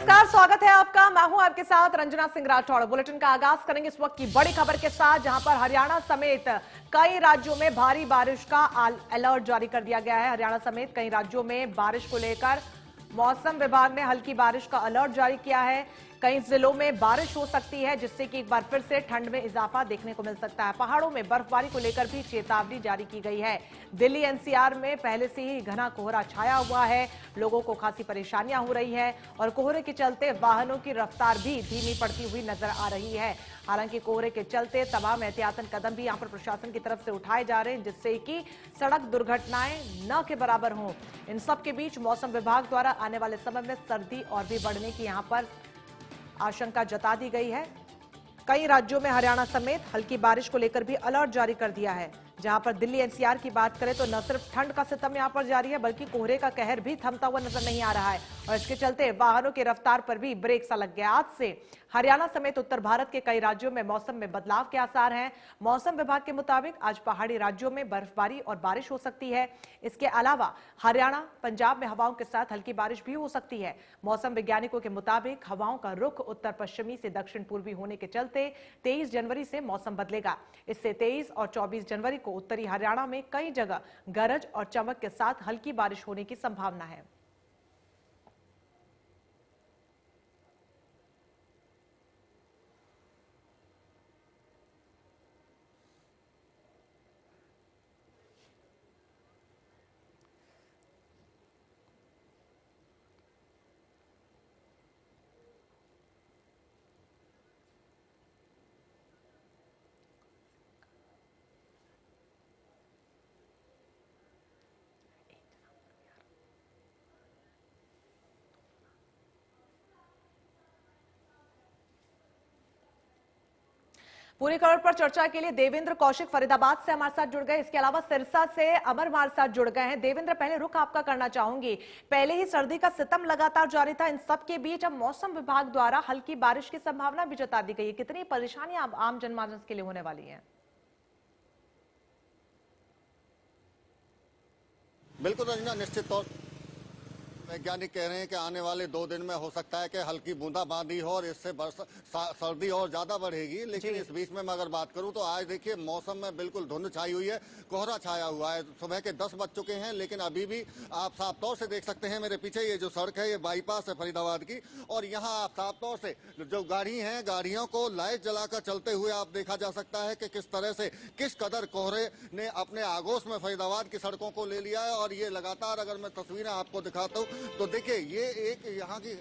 नमस्कार, स्वागत है आपका। मैं हूं आपके साथ रंजना सिंह राठौड़। बुलेटिन का आगाज करेंगे इस वक्त की बड़ी खबर के साथ, जहां पर हरियाणा समेत कई राज्यों में भारी बारिश का अलर्ट जारी कर दिया गया है। हरियाणा समेत कई राज्यों में बारिश को लेकर मौसम विभाग ने हल्की बारिश का अलर्ट जारी किया है। कई जिलों में बारिश हो सकती है, जिससे कि एक बार फिर से ठंड में इजाफा देखने को मिल सकता है। पहाड़ों में बर्फबारी को लेकर भी चेतावनी जारी की गई है। दिल्ली एनसीआर में पहले से ही घना कोहरा छाया हुआ है, लोगों को खासी परेशानियां हो रही है और कोहरे के चलते वाहनों की रफ्तार भी धीमी पड़ती हुई नजर आ रही है। हालांकि कोहरे के चलते तमाम एहतियातन कदम भी यहां पर प्रशासन की तरफ से उठाए जा रहे हैं, जिससे कि सड़क दुर्घटनाएं न के बराबर हों। इन सब के बीच मौसम विभाग द्वारा आने वाले समय में सर्दी और भी बढ़ने की यहां पर आशंका जता दी गई है। कई राज्यों में हरियाणा समेत हल्की बारिश को लेकर भी अलर्ट जारी कर दिया है। जहां पर दिल्ली एनसीआर की बात करें तो न सिर्फ ठंड का सितम यहां पर जारी है, बल्कि कोहरे का कहर भी थमता हुआ नजर नहीं आ रहा है और इसके चलते वाहनों की रफ्तार पर भी ब्रेक सा लग गया। आज से हरियाणा समेत उत्तर भारत के कई राज्यों में मौसम में बदलाव के आसार हैं। मौसम विभाग के मुताबिक आज पहाड़ी राज्यों में बर्फबारी और बारिश हो सकती है। इसके अलावा हरियाणा, पंजाब में हवाओं के साथ हल्की बारिश भी हो सकती है। मौसम वैज्ञानिकों के मुताबिक हवाओं का रुख उत्तर पश्चिमी से दक्षिण पूर्वी होने के चलते 23 जनवरी से मौसम बदलेगा। इससे 23 और 24 जनवरी को उत्तरी हरियाणा में कई जगह गरज और चमक के साथ हल्की बारिश होने की संभावना है। पूरी खबर पर चर्चा के लिए देवेंद्र कौशिक फरीदाबाद से हमारे साथ जुड़ गए। इसके अलावा सिरसा से अमर हमारे साथ जुड़ गए हैं। देवेंद्र, पहले रुख आपका करना चाहूंगी। पहले ही सर्दी का सितम लगातार जारी था, इन सब के बीच अब मौसम विभाग द्वारा हल्की बारिश की संभावना भी जता दी गई है। कितनी परेशानियां आम जनमानस के लिए होने वाली है? बिल्कुल रंजना, निश्चित तौर वैज्ञानिक कह रहे हैं कि आने वाले 2 दिन में हो सकता है कि हल्की बूंदाबांदी हो और इससे सर्दी और ज्यादा बढ़ेगी। लेकिन इस बीच में मैं अगर बात करूं तो आज देखिए मौसम में बिल्कुल धुंध छाई हुई है, कोहरा छाया हुआ है। सुबह के 10 बज चुके हैं, लेकिन अभी भी आप साफ तौर से देख सकते हैं मेरे पीछे ये जो सड़क है, ये बाईपास है फरीदाबाद की, और यहाँ आप साफ तौर से जो गाड़ी है, गाड़ियों को लाइट जलाकर चलते हुए आप देखा जा सकता है कि किस तरह से, किस कदर कोहरे ने अपने आगोश में फरीदाबाद की सड़कों को ले लिया है। और ये लगातार अगर मैं तस्वीरें आपको दिखाता हूँ तो देखिए ये एक यहाँ की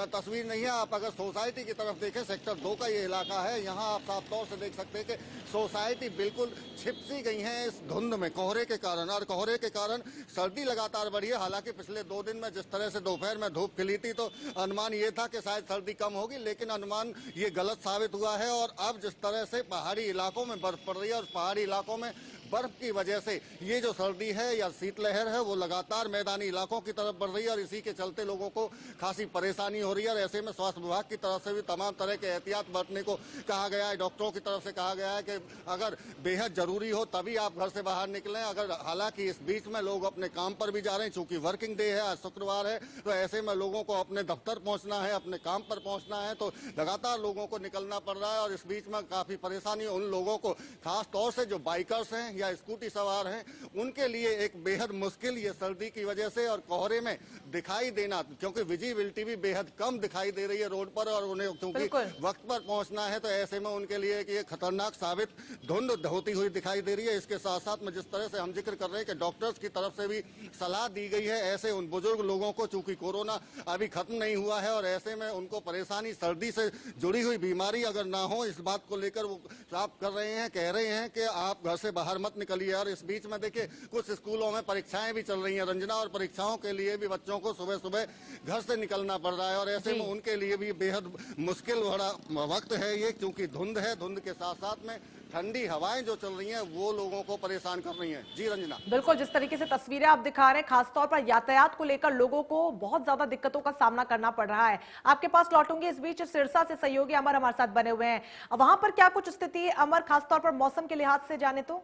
तस्वीर नहीं है। आप अगर सोसाइटी की तरफ देखें, सेक्टर 2 का ये इलाका है, यहाँ आप साफ तौर से देख सकते हैं कि सोसाइटी बिल्कुल छिपसी गई है इस धुंध में, कोहरे के कारण। और कोहरे के कारण सर्दी लगातार बढ़ी है। हालांकि पिछले 2 दिन में जिस तरह से दोपहर में धूप खिली थी तो अनुमान ये था कि शायद सर्दी कम होगी, लेकिन अनुमान ये गलत साबित हुआ है। और अब जिस तरह से पहाड़ी इलाकों में बर्फ पड़ रही है और पहाड़ी इलाकों में बर्फ की वजह से ये जो सर्दी है या शीतलहर है वो लगातार मैदानी इलाकों की तरफ बढ़ रही है और इसी के चलते लोगों को खासी परेशानी हो रही है। और ऐसे में स्वास्थ्य विभाग की तरफ से भी तमाम तरह के एहतियात बरतने को कहा गया है। डॉक्टरों की तरफ से कहा गया है कि अगर बेहद जरूरी हो तभी आप घर से बाहर निकलें। अगर हालांकि इस बीच में लोग अपने काम पर भी जा रहे हैं, चूंकि वर्किंग डे है, आज शुक्रवार है, तो ऐसे में लोगों को अपने दफ्तर पहुंचना है, अपने काम पर पहुंचना है, तो लगातार लोगों को निकलना पड़ रहा है। और इस बीच में काफी परेशानी उन लोगों को, खास तौर से जो बाइकर्स हैं या स्कूटी सवार हैं, उनके लिए एक बेहद मुश्किल ये सर्दी की वजह से और कोहरे में दिखाई देना, क्योंकि विजिबिलिटी भी बेहद कम दिखाई दे रही है रोड पर और उन्हें क्योंकि वक्त पर पहुंचना है, तो ऐसे में उनके लिए कि ये खतरनाक साबित धुंध होती हुई दिखाई दे रही है। इसके साथ साथ में जिस तरह से हम जिक्र कर रहे हैं कि डॉक्टर्स की तरफ से भी सलाह दी गई है ऐसे उन बुजुर्ग लोगों को, चूंकि कोरोना अभी खत्म नहीं हुआ है और ऐसे में उनको परेशानी सर्दी से जुड़ी हुई बीमारी अगर ना हो, इस बात को लेकर वो साफ कर रहे हैं, कह रहे हैं कि आप घर से बाहर मत निकलिए। और इस बीच में देखिए कुछ स्कूलों में परीक्षाएं भी चल रही हैं रंजना, और परीक्षाओं के लिए भी बच्चों को सुबह सुबह घर से निकलना पड़ रहा है और ऐसे में उनके लिए भी बेहद मुश्किल भरा वक्त है ये, क्योंकि धुंध है। धुंध के साथ साथ में ठंडी हवाएं जो चल रही हैं वो लोगों को परेशान कर रही हैं। जी रंजना, बिल्कुल जिस तरीके से तस्वीरें आप दिखा रहे हैं, खासतौर पर यातायात को लेकर लोगों को बहुत ज्यादा दिक्कतों का सामना करना पड़ रहा है। आपके पास लौटूंगी। इस बीच सिरसा से सहयोगी अमर हमारे साथ बने हुए हैं, वहां पर क्या कुछ स्थिति है अमर, खासतौर पर मौसम के लिहाज से जाने तो?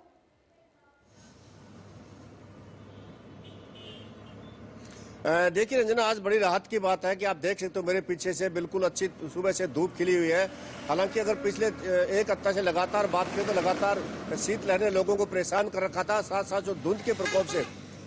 देखिए रंजना, आज बड़ी राहत की बात है कि आप देख सकते हो मेरे पीछे से बिल्कुल अच्छी सुबह से धूप खिली हुई है। हालांकि अगर पिछले एक हफ्ता से लगातार बात करें तो लगातार शीतलहर ने लोगों को परेशान कर रखा था, साथ साथ जो धुंध के प्रकोप से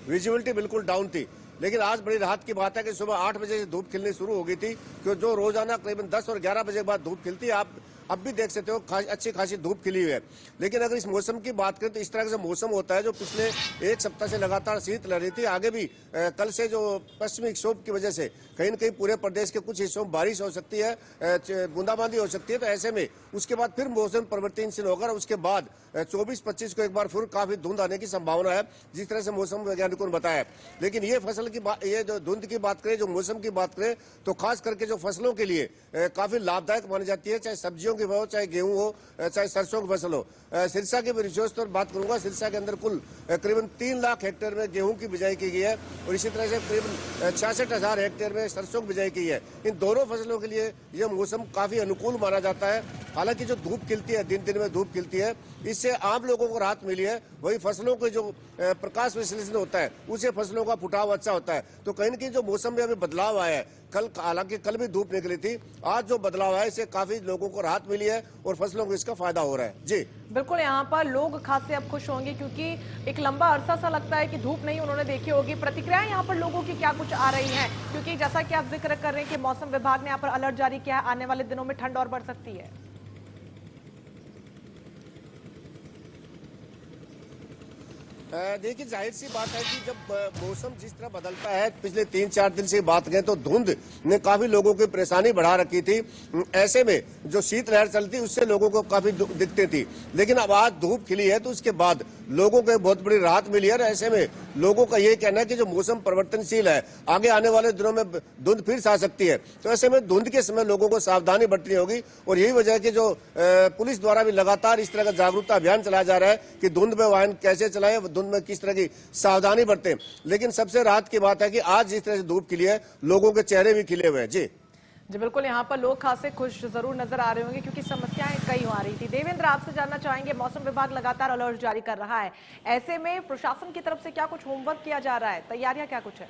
विजिबिलिटी बिल्कुल डाउन थी। लेकिन आज बड़ी राहत की बात है कि सुबह 8 बजे से धूप खिलनी शुरू हो गई थी, क्योंकि जो रोजाना करीबन 10 और 11 बजे के बाद धूप खिलती है, आप अब भी देख सकते हो अच्छी खासी धूप खिली हुई है। लेकिन अगर इस मौसम की बात करें तो इस तरह से मौसम होता है जो पिछले एक सप्ताह से लगातार शीतलहर रही थी। आगे भी कल से जो पश्चिमी विक्षोभ की वजह से कहीं न कहीं पूरे प्रदेश के कुछ हिस्सों में बारिश हो सकती है, बूंदाबांदी हो सकती है। तो ऐसे में उसके बाद फिर मौसम परिवर्तनशील होगा और उसके बाद 24-25 को एक बार फिर काफी धुंध आने की संभावना है, जिस तरह से मौसम वैज्ञानिकों ने बताया। लेकिन ये फसल की बात, ये जो धुंध की बात करें, जो मौसम की बात करें, तो खास करके जो फसलों के लिए काफी लाभदायक मानी जाती है, चाहे सब्जियों की हो, चाहे गेहूं हो, चाहे सरसों की फसल हो। सिरसा के विशेष तौर बात करूंगा, सिरसा के अंदर कुल करीबन 3 लाख हेक्टेयर में गेहूं की बिजाई की गई है और इसी तरह से करीबन 66,000 हेक्टेयर में सरसों की बिजाई की है। इन दोनों फसलों के लिए यह मौसम काफी अनुकूल माना जाता है। हालांकि जो धूप खिलती है, दिन दिन में धूप खिलती है, इससे आम लोगों को राहत मिली है। वही फसलों के जो प्रकाश विश्लेषण होता है, उससे फसलों का फुटाव अच्छा होता है। तो कहीं न कहीं जो मौसम में अभी बदलाव आया है, कल हालांकि कल भी धूप निकली थी, आज जो बदलाव है इससे काफी लोगों को राहत मिली है और फसलों को इसका फायदा हो रहा है। जी बिल्कुल, यहाँ पर लोग खासे अब खुश होंगे क्योंकि एक लंबा अरसा सा लगता है कि धूप नहीं उन्होंने देखी होगी। प्रतिक्रियाएं यहाँ पर लोगों की क्या कुछ आ रही हैं, क्योंकि जैसा कि आप जिक्र कर रहे हैं कि मौसम विभाग ने यहाँ पर अलर्ट जारी किया है, आने वाले दिनों में ठंड और बढ़ सकती है। देखिए, जाहिर सी बात है कि जब मौसम जिस तरह बदलता है, पिछले 3-4 दिन से बात करें तो धुंध ने काफी लोगों की परेशानी बढ़ा रखी थी। ऐसे में जो शीतलहर चलती उससे लोगों को काफी दिक्कतें थी। लेकिन अब आज धूप खिली है तो उसके बाद लोगों को बहुत बड़ी राहत मिली है। ऐसे में लोगों का ये कहना है कि जो मौसम परिवर्तनशील है, आगे आने वाले दिनों में धुंध फिर से आ सकती है। तो ऐसे में धुंध के समय लोगों को सावधानी बरतनी होगी और यही वजह है कि जो पुलिस द्वारा भी लगातार इस तरह का जागरूकता अभियान चलाया जा रहा है कि धुंध में वाहन कैसे चलाएं, धुंध में किस तरह की सावधानी बरतें। लेकिन सबसे राहत की बात है कि आज जिस तरह से धूप खिली है, लोगों के चेहरे भी खिले हुए हैं। जी बिल्कुल, यहाँ पर लोग खासे खुश जरूर नजर आ रहे होंगे क्योंकि समस्याएं कई आ रही थी। देवेंद्र, आपसे जानना चाहेंगे, मौसम विभाग लगातार अलर्ट जारी कर रहा है, ऐसे में प्रशासन की तरफ से क्या कुछ होमवर्क किया जा रहा है, तैयारियां क्या कुछ है?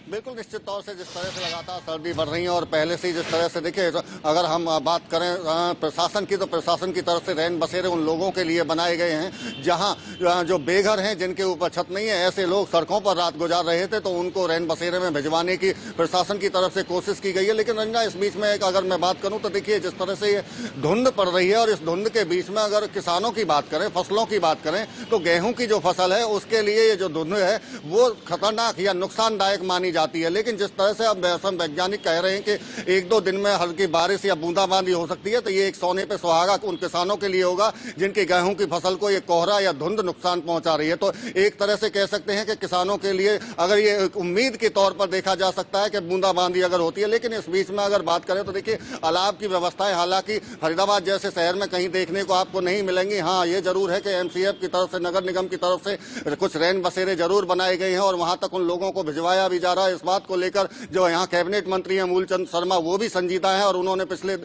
बिल्कुल, निश्चित तौर से जिस तरह से लगातार सर्दी बढ़ रही है और पहले से ही जिस तरह से देखिए, अगर हम बात करें प्रशासन की, तो प्रशासन की तरफ से रैन बसेरे उन लोगों के लिए बनाए गए हैं जहां जो बेघर हैं, जिनके ऊपर छत नहीं है, ऐसे लोग सड़कों पर रात गुजार रहे थे, तो उनको रैन बसेरे में भिजवाने की प्रशासन की तरफ से कोशिश की गई है। लेकिन रंजना, इस बीच में अगर मैं बात करूं तो देखिए, जिस तरह से ये धुंध पड़ रही है और इस धुंध के बीच में अगर किसानों की बात करें, फसलों की बात करें, तो गेहूं की जो फसल है उसके लिए ये जो धुंध है वो खतरनाक या नुकसानदायक मानी जाती है। लेकिन जिस तरह से अब मौसम वैज्ञानिक कह रहे हैं कि 1-2 दिन में हल्की बारिश या बूंदाबांदी हो सकती है, तो ये एक सोने पे सुहागा उन किसानों के लिए होगा जिनकी गेहूं की फसल को ये कोहरा या धुंध नुकसान पहुंचा रही है। तो एक तरह से कह सकते हैं कि किसानों के लिए अगर ये उम्मीद के तौर पर देखा जा सकता है कि बूंदाबांदी अगर होती है। लेकिन इस बीच में अगर बात करें तो देखिए, अलाव की व्यवस्थाएं हालांकि फरीदाबाद जैसे शहर में कहीं देखने को आपको नहीं मिलेंगी। हाँ, ये जरूर है कि एमसीएफ की तरफ से, नगर निगम की तरफ से कुछ रैन बसेरे जरूर बनाए गए हैं और वहां तक उन लोगों को भिजवाया भी जा रहा है। इस बात को लेकर जो यहाँ कैबिनेट मंत्री हैं मूलचंद शर्मा, वो भी संजीदा हैं और उन्होंने पिछले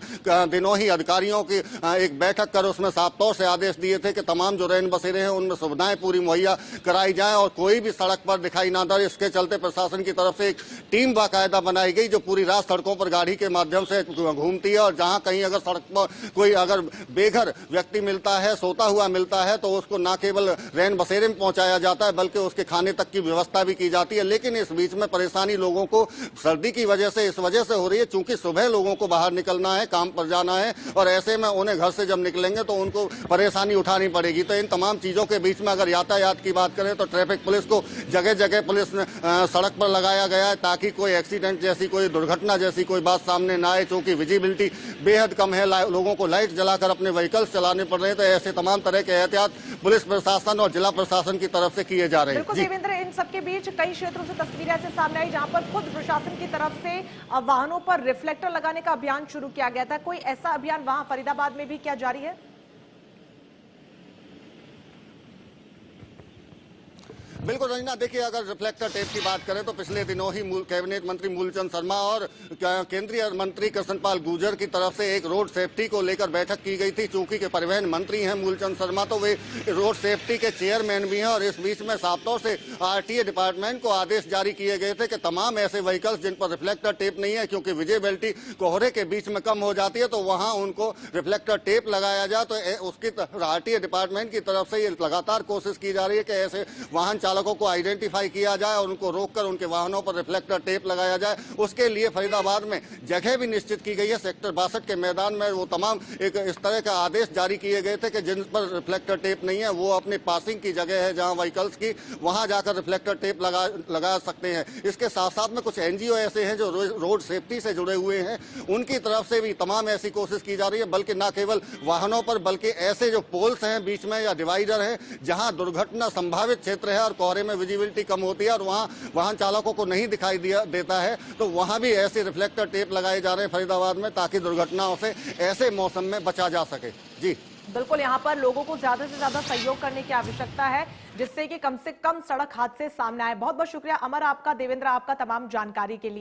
दिनों ही अधिकारियों की एक बैठक कर उसमें साफ तौर से आदेश दिए थे कि तमाम जो रैन बसेरे हैं उनमें सुविधाएं पूरी मुहैया कराई जाए और कोई भी सड़क पर दिखाई ना दे। इसके चलते प्रशासन की तरफ से एक टीम बाकायदा बनाई गई जो पूरी रात सड़कों पर गाड़ी के माध्यम से घूमती है और जहां कहीं अगर सड़क पर कोई अगर बेघर व्यक्ति मिलता है, सोता हुआ मिलता है, तो उसको न केवल रैन बसेरे में पहुंचाया जाता है बल्कि उसके खाने तक की व्यवस्था भी की जाती है। लेकिन इस बीच में परेशानी लोगों को सर्दी की वजह से इस वजह से हो रही है चूंकि सुबह लोगों को बाहर निकलना है, काम पर जाना है और ऐसे में उन्हें घर से जब निकलेंगे तो उनको परेशानी उठानी पड़ेगी। तो इन तमाम चीजों के बीच में अगर यातायात की बात करें तो ट्रैफिक पुलिस को जगह जगह पुलिस सड़क पर लगाया गया है ताकि कोई एक्सीडेंट जैसी, कोई दुर्घटना जैसी कोई बात सामने ना आए। चूंकि विजिबिलिटी बेहद कम है, लोगों को लाइट जलाकर अपने व्हीकल्स चलाने पड़ रहे हैं, तो ऐसे तमाम तरह के एहतियात पुलिस प्रशासन और जिला प्रशासन की तरफ से किए जा रहे हैं। बिल्कुल देवेंद्र, इन सबके बीच कई क्षेत्रों से तस्वीरें ऐसे सामने आई जहां पर खुद प्रशासन की तरफ से वाहनों पर रिफ्लेक्टर लगाने का अभियान शुरू किया गया था। कोई ऐसा अभियान वहां फरीदाबाद में भी क्या जारी है? बिल्कुल रंजना, देखिए अगर रिफ्लेक्टर टेप की बात करें तो पिछले दिनों ही कैबिनेट मंत्री मूलचंद शर्मा और केंद्रीय मंत्री कृष्णपाल गुर्जर की तरफ से एक रोड सेफ्टी को लेकर बैठक की गई थी। चूंकि के परिवहन मंत्री हैं मूलचंद शर्मा, तो वे रोड सेफ्टी के चेयरमैन भी हैं और इस बीच में साफ तौर से आरटीए डिपार्टमेंट को आदेश जारी किए गए थे कि तमाम ऐसे व्हीकल्स जिन पर रिफ्लेक्टर टेप नहीं है, क्योंकि विजिबिलिटी कोहरे के बीच में कम हो जाती है, तो वहां उनको रिफ्लेक्टर टेप लगाया जाए। तो उसकी आरटीए डिपार्टमेंट की तरफ से ये लगातार कोशिश की जा रही है कि ऐसे वाहन चालकों को आइडेंटिफाई किया जाए और उनको रोककर उनके वाहनों पर रिफ्लेक्टर टेप लगाया जाए। उसके लिए फरीदाबाद में जगह भी निश्चित की गई है। सेक्टर 62 के मैदान में वो तमाम एक इस तरह का आदेश जारी किए गए थे कि जिन पर रिफ्लेक्टर टेप नहीं है वो अपनी पासिंग की जगह है जहां व्हीकल्स की, वहां जाकर रिफ्लेक्टर टेप लगा सकते हैं। इसके साथ साथ में कुछ एनजीओ ऐसे हैं जो रोड सेफ्टी से जुड़े हुए हैं, उनकी तरफ से भी तमाम ऐसी कोशिश की जा रही है। बल्कि न केवल वाहनों पर बल्कि ऐसे जो पोल्स हैं बीच में या डिवाइडर हैं जहां दुर्घटना संभावित क्षेत्र है और कोहरे में विजिबिलिटी कम होती है और वहां वाहन चालकों को नहीं दिखाई देता है, तो वहां भी ऐसे रिफ्लेक्टर टेप लगाए जा रहे हैं फरीदाबाद में, ताकि दुर्घटनाओं से ऐसे मौसम में बचा जा सके। जी बिल्कुल, यहाँ पर लोगों को ज्यादा से ज्यादा सहयोग करने की आवश्यकता है जिससे कि कम से कम सड़क हादसे सामने आए। बहुत बहुत शुक्रिया अमर आपका, देवेंद्र आपका तमाम जानकारी के लिए।